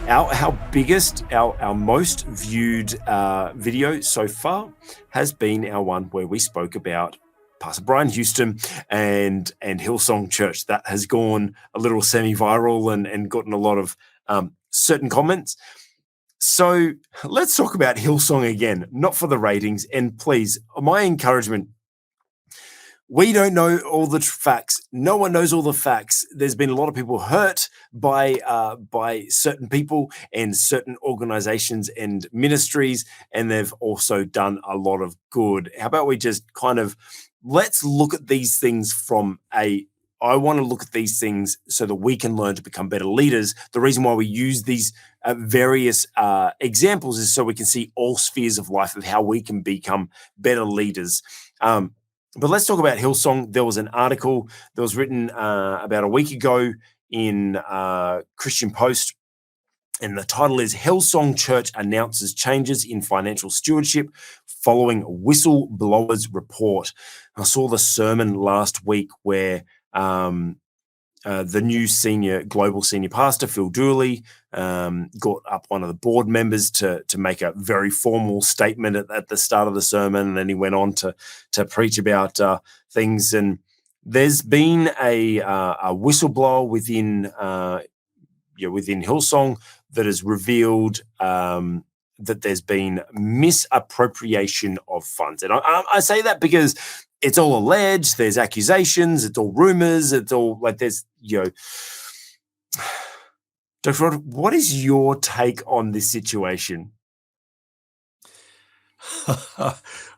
Our most viewed video so far has been our one where we spoke about Pastor Brian Houston and Hillsong Church. That has gone a little semi-viral and gotten a lot of certain comments. So let's talk about Hillsong again, not for the ratings. And please, my encouragement, we don't know all the facts. No one knows all the facts. There's been a lot of people hurt by certain people and certain organizations and ministries, and they've also done a lot of good. How about we just let's look at these things I want to look at these things so that we can learn to become better leaders. The reason why we use these various examples is so we can see all spheres of life of how we can become better leaders. But let's talk about Hillsong. There was an article that was written about a week ago in Christian Post, and the title is Hillsong Church Announces Changes in Financial Stewardship Following Whistleblowers Report. I saw the sermon last week where the new global senior pastor, Phil Dooley, got up one of the board members to make a very formal statement at the start of the sermon, and then he went on to preach about things. And there's been a whistleblower within Hillsong that has revealed that there's been misappropriation of funds. And I say that because it's all alleged, there's accusations, it's all rumors, it's all like Dr. Rod, what is your take on this situation?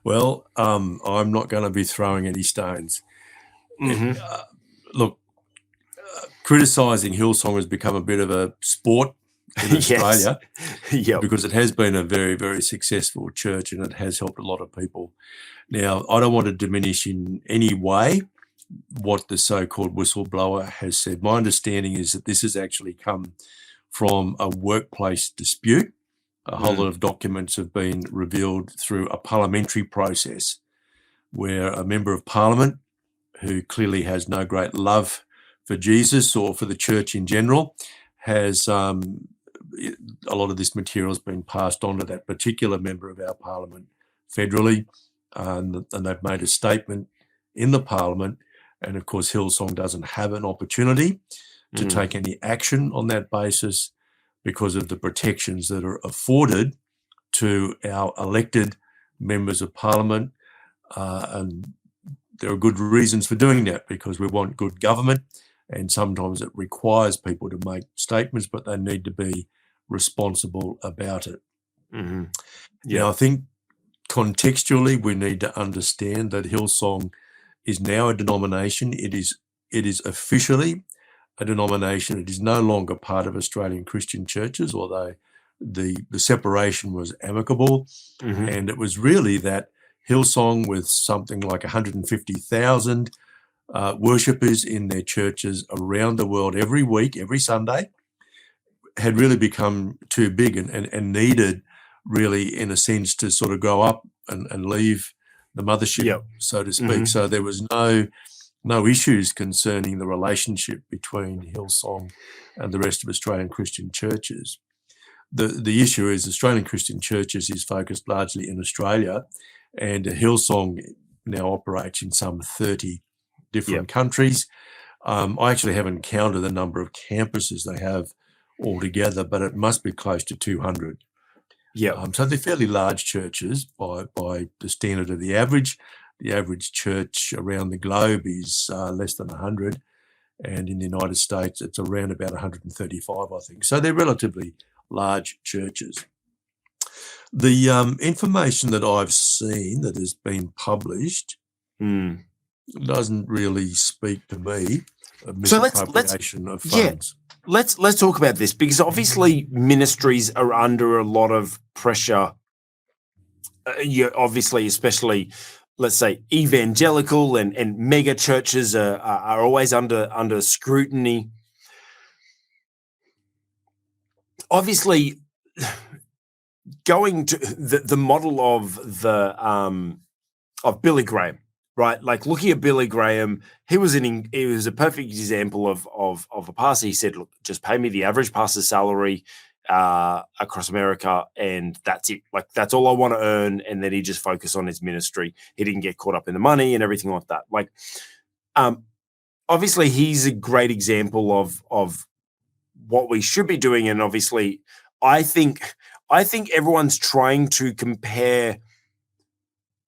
Well, I'm not going to be throwing any stones. Mm-hmm. Look, criticising Hillsong has become a bit of a sport in Australia because it has been a very, very successful church and it has helped a lot of people. Now, I don't want to diminish in any way what the so-called whistleblower has said. My understanding is that this has actually come from a workplace dispute. A whole lot of documents have been revealed through a parliamentary process where a member of parliament who clearly has no great love for Jesus or for the church in general has a lot of this material has been passed on to that particular member of our parliament federally, and they've made a statement in the parliament. And of course, Hillsong doesn't have an opportunity to take any action on that basis because of the protections that are afforded to our elected members of parliament. And there are good reasons for doing that because we want good government, and sometimes it requires people to make statements, but they need to be responsible about it. Mm-hmm. Now, I think contextually we need to understand that Hillsong is now a denomination. It is officially a denomination. It is no longer part of Australian Christian churches, although the separation was amicable. Mm-hmm. And it was really that Hillsong, with something like 150,000 worshippers in their churches around the world every week, every Sunday, had really become too big and needed really, in a sense, to sort of grow up and leave the mothership, so to speak. Mm-hmm. So there was no issues concerning the relationship between Hillsong and the rest of Australian Christian churches. The issue is Australian Christian churches is focused largely in Australia, and Hillsong now operates in some 30 different countries. I actually haven't counted the number of campuses they have altogether, but it must be close to 200. So they're fairly large churches by the standard of the average. The average church around the globe is less than 100, and in the United States it's around about 135, I think. So they're relatively large churches. The information that I've seen that has been published doesn't really speak to me of misappropriation of funds. Let's talk about this, because obviously ministries are under a lot of pressure. Obviously, especially, let's say, evangelical and mega churches are always under scrutiny. Obviously, going to the model of Billy Graham, right? Like, looking at Billy Graham, he was a perfect example of a pastor. He said, "Look, just pay me the average pastor's salary. across America, and that's it. Like, that's all I want to earn. And then he just focused on his ministry. He didn't get caught up in the money and everything like that. Like, obviously he's a great example of what we should be doing. And obviously I think everyone's trying to compare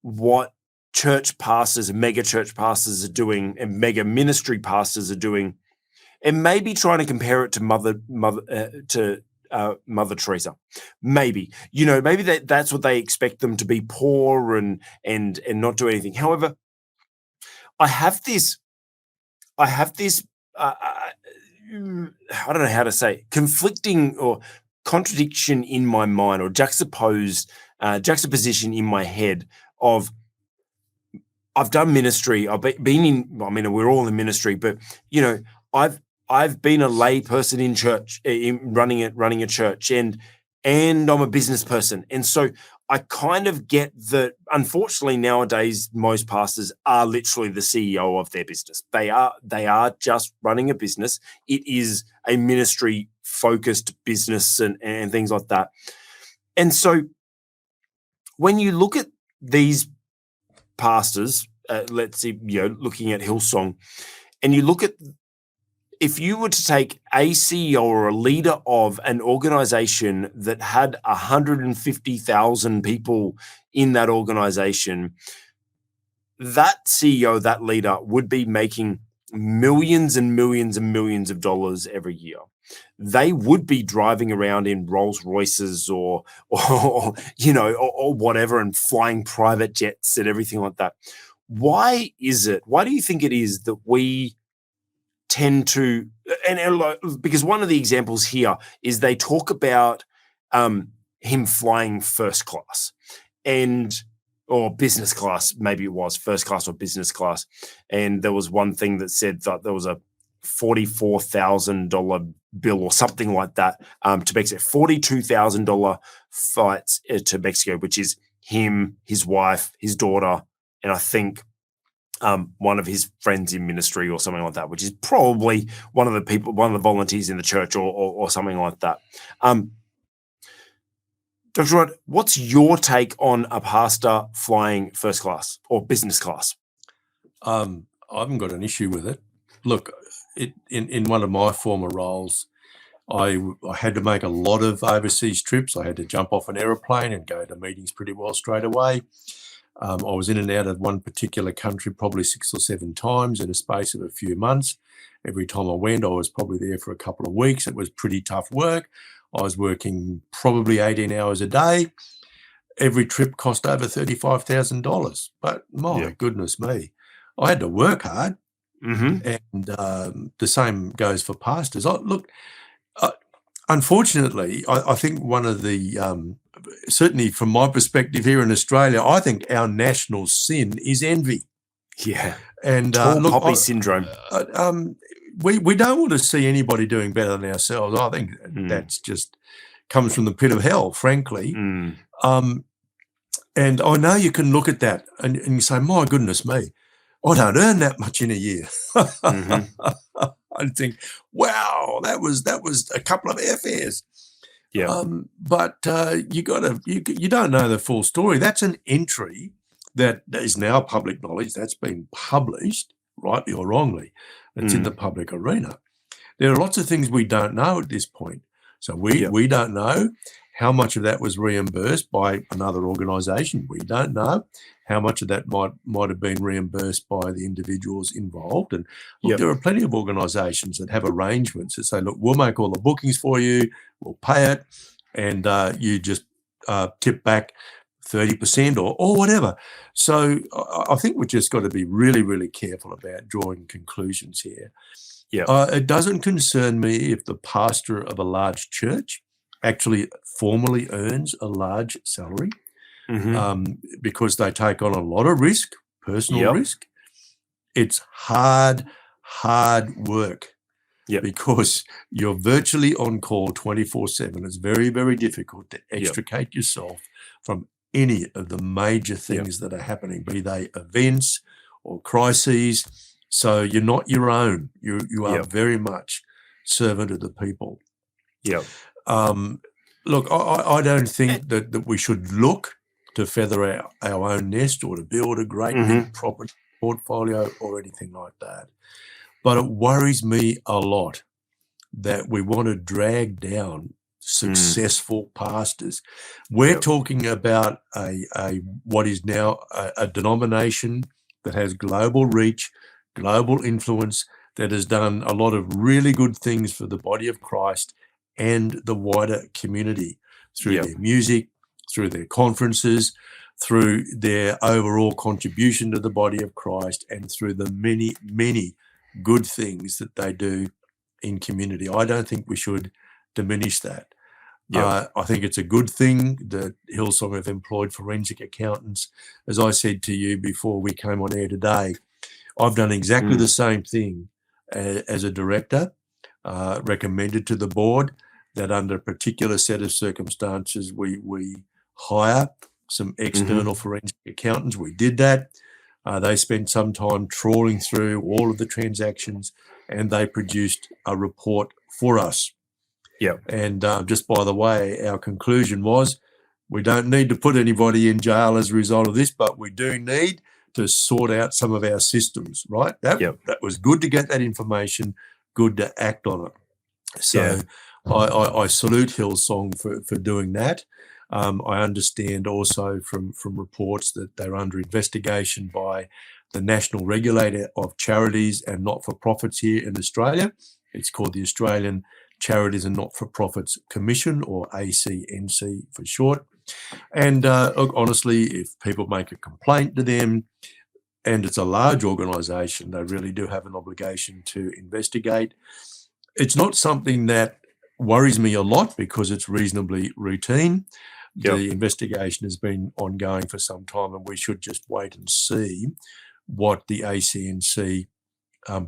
what church pastors and mega church pastors are doing and mega ministry pastors are doing, and maybe trying to compare it to Mother Teresa. Maybe, maybe that's what they expect them to be, poor and not do anything. However, I have this I don't know how to say, conflicting or contradiction in my mind, or juxtaposition in my head of, I've done ministry. I've been in, I mean, we're all in ministry, but I've been a lay person in church, running a church, and I'm a business person. And so I kind of get that, unfortunately, nowadays, most pastors are literally the CEO of their business. They are just running a business. It is a ministry focused business and things like that. And so when you look at these pastors, let's see, looking at Hillsong, and you look at, if you were to take a CEO or a leader of an organization that had 150,000 people in that organization, that CEO, that leader would be making millions and millions and millions of dollars every year. They would be driving around in Rolls Royces or whatever, and flying private jets and everything like that. Why do you think it is that we tend to, because one of the examples here is they talk about him flying first class or business class, maybe it was first class or business class. And there was one thing that said that there was a $44,000 bill or something like that to Mexico, $42,000 flights to Mexico, which is him, his wife, his daughter, and I think one of his friends in ministry or something like that, which is probably one of the volunteers in the church or something like that. Dr. Rod, what's your take on a pastor flying first class or business class? I haven't got an issue with it. Look, in one of my former roles, I had to make a lot of overseas trips. I had to jump off an aeroplane and go to meetings pretty well straight away. I was in and out of one particular country probably 6 or 7 times in a space of a few months. Every time I went, I was probably there for a couple of weeks. It was pretty tough work. I was working probably 18 hours a day. Every trip cost over $35,000. But my goodness me, I had to work hard. Mm-hmm. And the same goes for pastors. Unfortunately, I think one of the, certainly from my perspective here in Australia, I think our national sin is envy. Yeah. And tall poppy syndrome. We don't want to see anybody doing better than ourselves. I think that's just comes from the pit of hell, frankly. And I know you can look at that and you say, my goodness me, I don't earn that much in a year. I think, wow, that was a couple of airfares. Yeah. But you don't know the full story. That's an entry that is now public knowledge. That's been published, rightly or wrongly. It's in the public arena. There are lots of things we don't know at this point. So we don't know how much of that was reimbursed by another organisation. We don't know how much of that might have been reimbursed by the individuals involved. And look, there are plenty of organisations that have arrangements that say, look, we'll make all the bookings for you, we'll pay it, and you just tip back 30% or whatever. So I think we've just got to be really, really careful about drawing conclusions here. It doesn't concern me if the pastor of a large church actually formally earns a large salary, because they take on a lot of risk, personal risk. It's hard work because you're virtually on call 24/7. It's very, very difficult to extricate yourself from any of the major things that are happening, be they events or crises. So you're not your own. You are very much servant of the people. Look, I don't think that we should look to feather our own nest or to build a great big property portfolio or anything like that. But it worries me a lot that we want to drag down successful pastors. We're talking about a what is now a denomination that has global reach, global influence, that has done a lot of really good things for the body of Christ and the wider community through their music, through their conferences, through their overall contribution to the body of Christ, and through the many, many good things that they do in community. I don't think we should diminish that. I think it's a good thing that Hillsong have employed forensic accountants. As I said to you before we came on air today, I've done exactly the same thing as a director, recommended to the board that under a particular set of circumstances, we hire some external forensic accountants. We did that. They spent some time trawling through all of the transactions, and they produced a report for us. And just by the way, our conclusion was we don't need to put anybody in jail as a result of this, but we do need to sort out some of our systems, right? That was good to get that information, good to act on it. So I salute Hillsong for doing that. I understand also from reports that they're under investigation by the National Regulator of Charities and Not-for-Profits here in Australia. It's called the Australian Charities and Not-for-Profits Commission, or ACNC for short. And look, honestly, if people make a complaint to them, and it's a large organisation, they really do have an obligation to investigate. It's not something that worries me a lot because it's reasonably routine. The investigation has been ongoing for some time, and we should just wait and see what the ACNC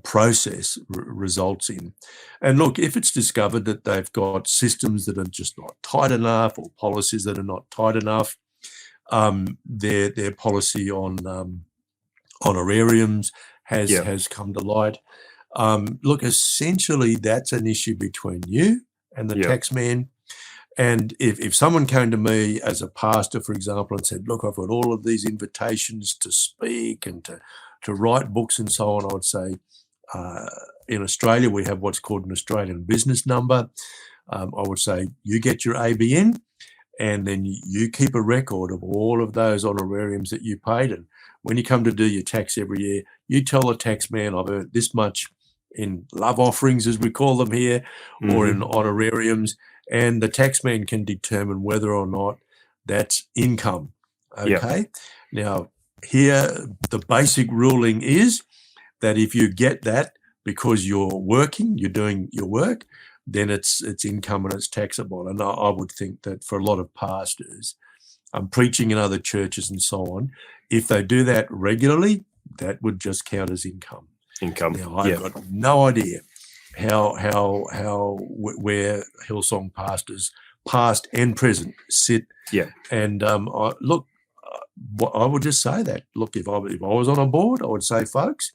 process results in. And look, if it's discovered that they've got systems that are just not tight enough or policies that are not tight enough, their policy on honorariums has come to light. Look, essentially, that's an issue between you and the taxman. And if someone came to me as a pastor, for example, and said, look, I've got all of these invitations to speak and to write books and so on, I would say, in Australia, we have what's called an Australian business number. I would say you get your ABN, and then you keep a record of all of those honorariums that you paid. And when you come to do your tax every year, you tell the tax man, I've earned this much in love offerings, as we call them here, or in honorariums, and the tax man can determine whether or not that's income. Okay. Now, here, the basic ruling is that if you get that because you're working, you're doing your work, then it's income and it's taxable. And I would think that for a lot of pastors, preaching in other churches and so on, if they do that regularly, that would just count as income. Now, I've got no idea where Hillsong pastors, past and present, sit. And look, I would just say that. Look, if I was on a board, I would say, folks,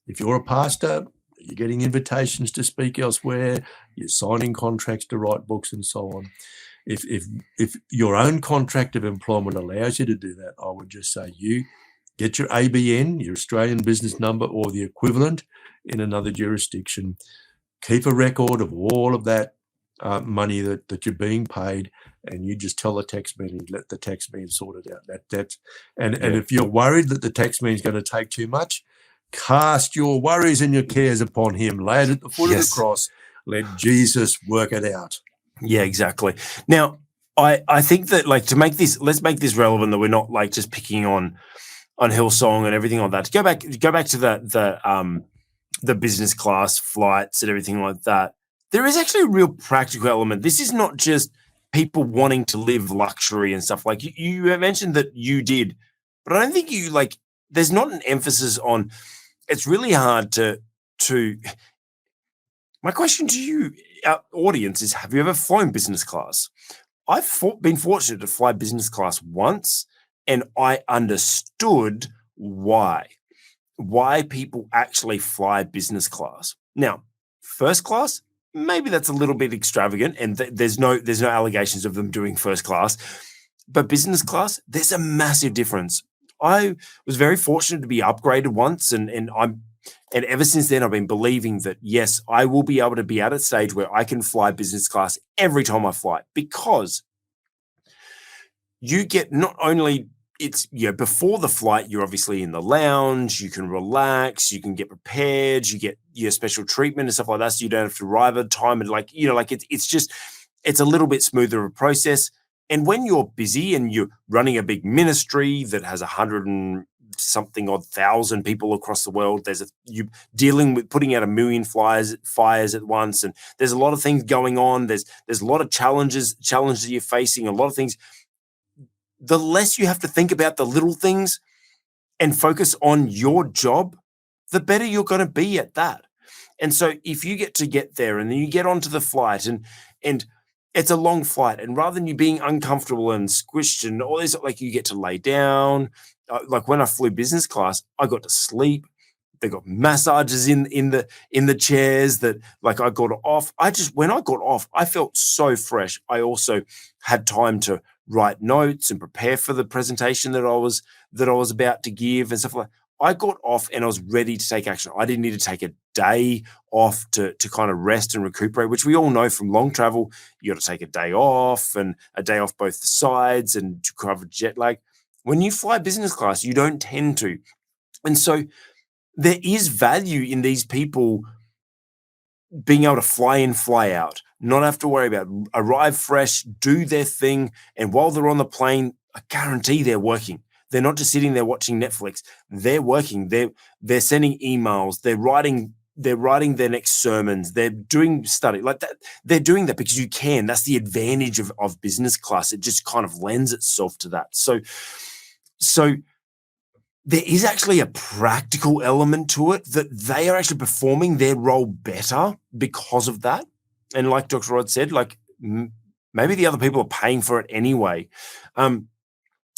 if you're a pastor, you're getting invitations to speak elsewhere, you're signing contracts to write books and so on. If your own contract of employment allows you to do that, I would just say you get your ABN, your Australian business number, or the equivalent in another jurisdiction. Keep a record of all of that money that you're being paid, and you just tell the taxman and let the taxman sort it out. And if you're worried that the taxman is going to take too much, cast your worries and your cares upon him. Lay it at the foot of the cross. Let Jesus work it out. Yeah, exactly. Now, I think that let's make this relevant, that we're not like just picking on Hillsong and everything like that. To go back to the business class flights and everything like that. There is actually a real practical element. This is not just people wanting to live luxury and stuff. Like you mentioned that you did, but I don't think there's not an emphasis on. It's really hard to. My question to you, our audience, is: have you ever flown business class? I've been fortunate to fly business class once, and I understood why people actually fly business class. Now, first class, maybe that's a little bit extravagant, and there's no allegations of them doing first class. But business class, there's a massive difference. I was very fortunate to be upgraded once, and ever since then I've been believing that yes, I will be able to be at a stage where I can fly business class every time I fly, because you get not only it's before the flight, you're obviously in the lounge, you can relax, you can get prepared, you get your special treatment and stuff like that, so you don't have to arrive at time, and it's a little bit smoother of a process. And when you're busy and you're running a big ministry that has 100 and something odd thousand people across the world, you dealing with putting out 1 million fires at once, and there's a lot of things going on. There's a lot of challenges you're facing, a lot of things. The less you have to think about the little things and focus on your job, the better you're going to be at that. And so if you get there and then you get onto the flight and it's a long flight, and rather than you being uncomfortable and squished and all this, like you get to lay down. Like when I flew business class, I got to sleep. They got massages in the chairs that like I got off. When I got off, I felt so fresh. I also had time to write notes and prepare for the presentation that I was about to give and stuff like that. I got off and I was ready to take action. I didn't need to take a day off to kind of rest and recuperate, which we all know from long travel. You got to take a day off, and a day off both sides, and to cover jet lag. When you fly business class, you don't tend to. And so there is value in these people being able to fly in, fly out, not have to worry about arrive fresh, do their thing. And while they're on the plane, I guarantee they're working. They're not just sitting there watching Netflix. They're working. They're sending emails. They're writing their next sermons. They're doing study like that. They're doing that because you can. That's the advantage of business class. It just kind of lends itself to that. So there is actually a practical element to it, that they are actually performing their role better because of that. And like Dr. Rod said, like maybe the other people are paying for it anyway.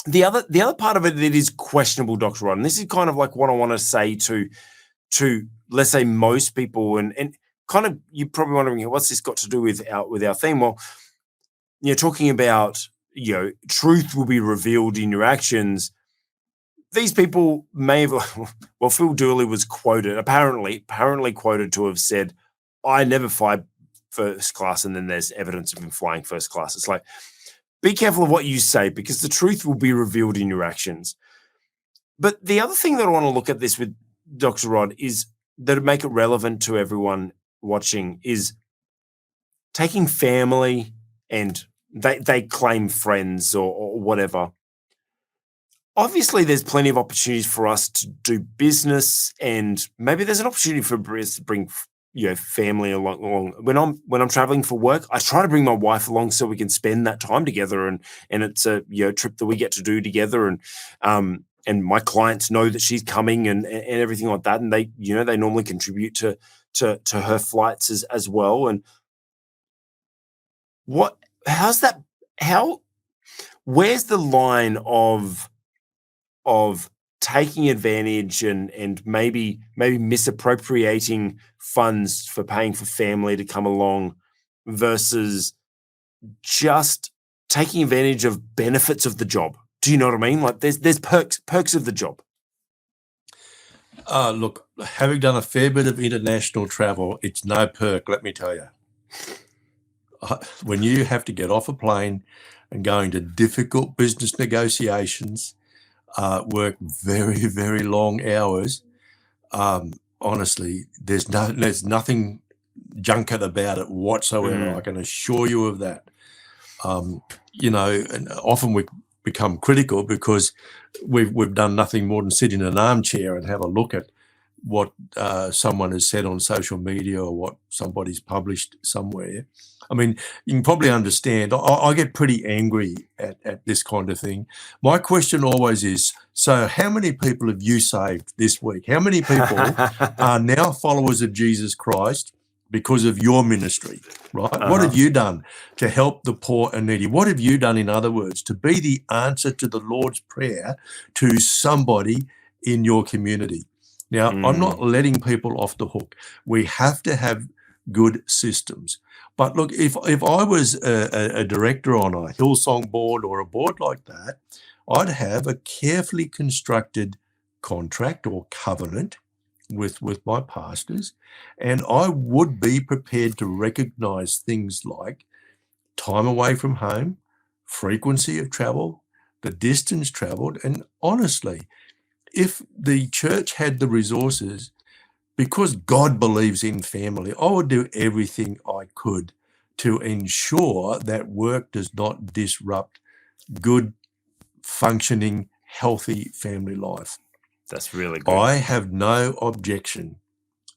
The other part of it that is questionable, Dr. Rod, and this is kind of like what I want to say to let's say most people, and kind of you're probably wondering, what's this got to do with our theme? Well, you're talking about truth will be revealed in your actions. These people may have, well, Phil Dooley was apparently quoted to have said, I never fly first class, and then there's evidence of him flying first class. It's like, be careful of what you say, because the truth will be revealed in your actions. But the other thing that I want to look at this with, Dr. Rod, is that would make it relevant to everyone watching, is taking family and they claim friends or whatever. Obviously, there's plenty of opportunities for us to do business, and maybe there's an opportunity for us to bring family along. When I'm traveling for work, I try to bring my wife along so we can spend that time together, and it's a trip that we get to do together, and my clients know that she's coming and everything like that, and they they normally contribute to her flights as well. And where's the line of taking advantage and maybe misappropriating funds for paying for family to come along versus just taking advantage of benefits of the job? Do you know what I mean? Like there's perks of the job. Look, having done a fair bit of international travel, it's no perk, let me tell you. When you have to get off a plane and go into difficult business negotiations, work very, very long hours, honestly, there's nothing junket about it whatsoever. I can assure you of that. And often we become critical because we've done nothing more than sit in an armchair and have a look at what someone has said on social media or what somebody's published somewhere. I mean, you can probably understand, I get pretty angry at this kind of thing. My question always is, so how many people have you saved this week? How many people are now followers of Jesus Christ because of your ministry, right? What have you done to help the poor and needy? What have you done, in other words, to be the answer to the Lord's Prayer to somebody in your community? Now, I'm not letting people off the hook. We have to have good systems. But look, if I was a director on a Hillsong board or a board like that, I'd have a carefully constructed contract or covenant with my pastors, and I would be prepared to recognize things like time away from home, frequency of travel, the distance traveled, and honestly, if the church had the resources, because God believes in family, I would do everything I could to ensure that work does not disrupt good, functioning, healthy family life. That's really good. I have no objection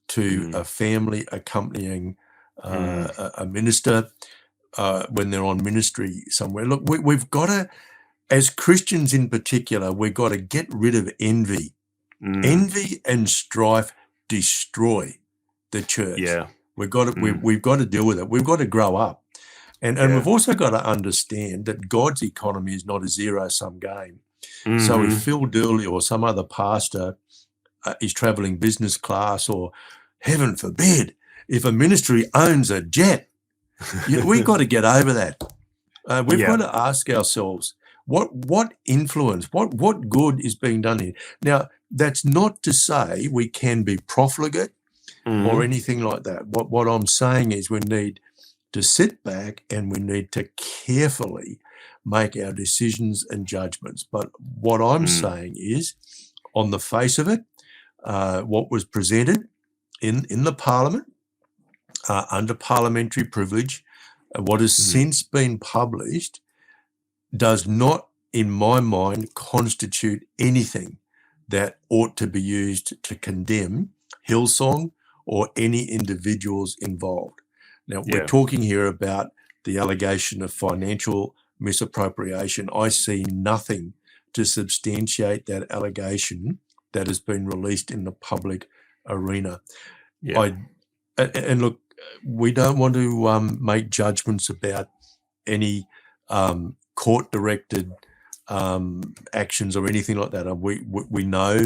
to a family accompanying a minister when they're on ministry somewhere. Look, we've got to, as Christians in particular, we've got to get rid of envy. Envy and strife destroy the church. Yeah. We've got to deal with it. We've got to grow up. And we've also got to understand that God's economy is not a zero-sum game. So if Phil Dooley or some other pastor is traveling business class, or heaven forbid, if a ministry owns a jet, we've got to get over that. We've got to ask ourselves, what influence, what good is being done here? Now, that's not to say we can be profligate or anything like that. What I'm saying is we need to sit back and we need to carefully make our decisions and judgments. But what I'm saying is, on the face of it, what was presented in the Parliament under parliamentary privilege, what has since been published, does not, in my mind, constitute anything that ought to be used to condemn Hillsong or any individuals involved. Now, we're talking here about the allegation of financial misappropriation. I see nothing to substantiate that allegation that has been released in the public arena. And look, we don't want to make judgments about any court-directed actions or anything like that. We know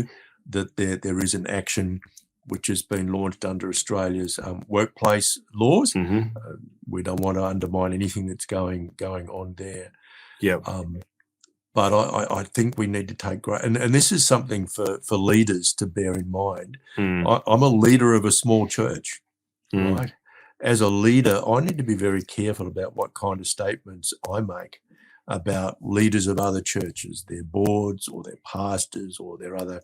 that there is an action which has been launched under Australia's workplace laws. We don't want to undermine anything that's going on there. But I think we need to take great, and this is something for leaders to bear in mind. I'm a leader of a small church, right? As a leader, I need to be very careful about what kind of statements I make about leaders of other churches, their boards or their pastors or their other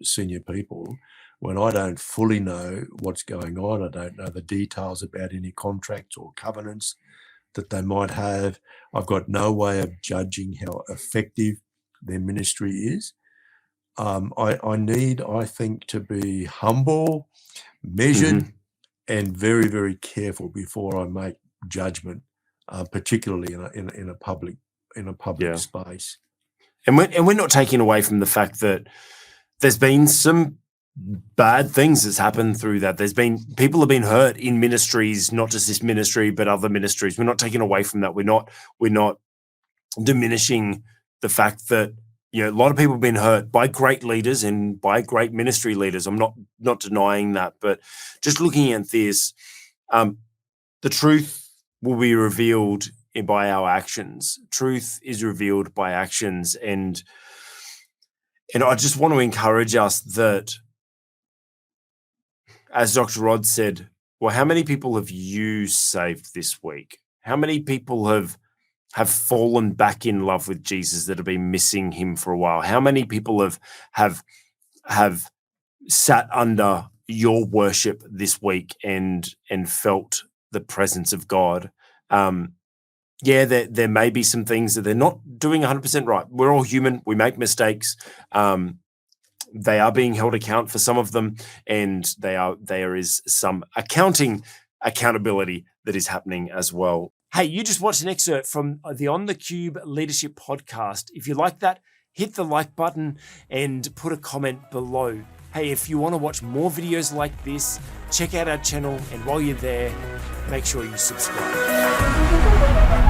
senior people, when I don't fully know what's going on. I don't know the details about any contracts or covenants that they might have. I've got no way of judging how effective their ministry is. I need, I think, to be humble, measured, and very, very careful before I make judgment, particularly in a public space. And we're not taking away from the fact that there's been some bad things that's happened through that. There's been people have been hurt in ministries, not just this ministry, but other ministries. We're not taking away from that. We're not diminishing the fact that, you know, a lot of people have been hurt by great leaders and by great ministry leaders. I'm not denying that, but just looking at this, the truth will be revealed by our actions. Truth is revealed by actions, and I just want to encourage us that, as Dr. Rod said, well, how many people have you saved this week? How many people have fallen back in love with Jesus that have been missing him for a while? How many people have sat under your worship this week and felt the presence of God? There may be some things that they're not doing 100% right. We're all human. We make mistakes. They are being held account for some of them, and there is some accountability that is happening as well. Hey, you just watched an excerpt from the On the Cube Leadership Podcast. If you like that, hit the like button and put a comment below. Hey, if you want to watch more videos like this, check out our channel, and while you're there, make sure you subscribe.